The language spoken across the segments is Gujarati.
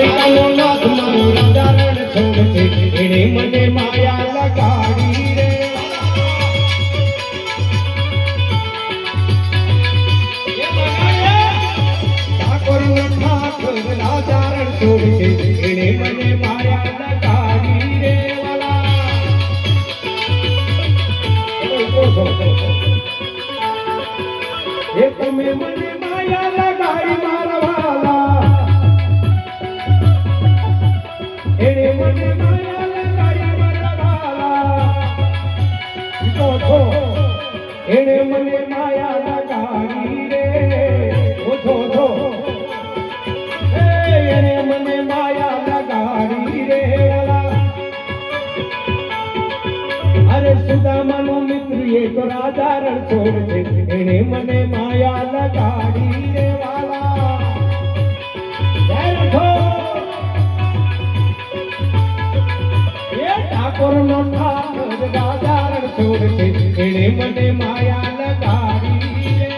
દ્વારિકાનો નાથ મારો રાજા રણ છોડ છે એણે મને માયા લગાડી રે ઠાકોરનો ઠાઠ રાજા રણ છોડ છે એણે મને માયા લગાડી રે એ તમે મને માયા લગાડી મારા વાલા એને મને માયા લગાડી મારા વાલા તો એને મને માયા લગાડી રે ઓછો એને મને માયા લગાડી રે અરે સુદામાનો મિત્ર એક રાજા રણ છોડ છે એને મને માયા લગાડી રે વાલા એ ઠાકોરનો ઠાકોર રાજા રણ છોડ છે એને મને માયા લગાડી રે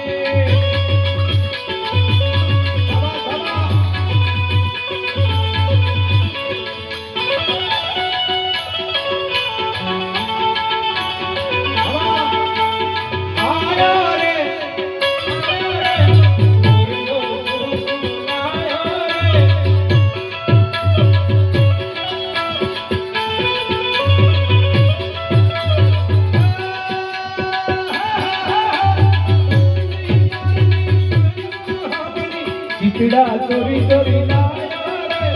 ટીટડા ચોરી ચોરી લાયા રે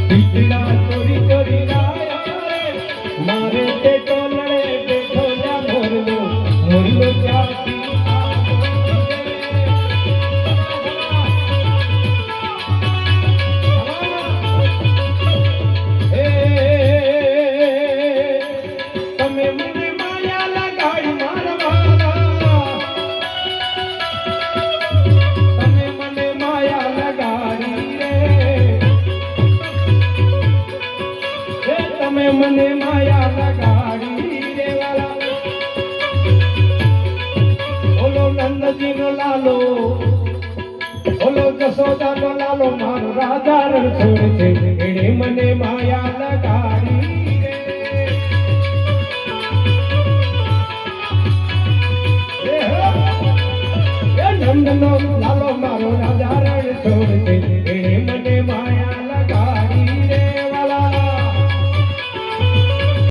ટીટડા ચોરી ચોરી લાયા રે મારે તે ટોલડે બેઠો જા મોરલો ક્યાંથી તમે મને માયા લગાડી મારા વાલા તમે મને માયા લગાડી રે તમે મને માયા લગાડી રે વાલા ઓલો નંદજીનો લાલો ઓલો જશોદાનો લાલો મારો રાજા રણ છોડ છે એણે મને માયા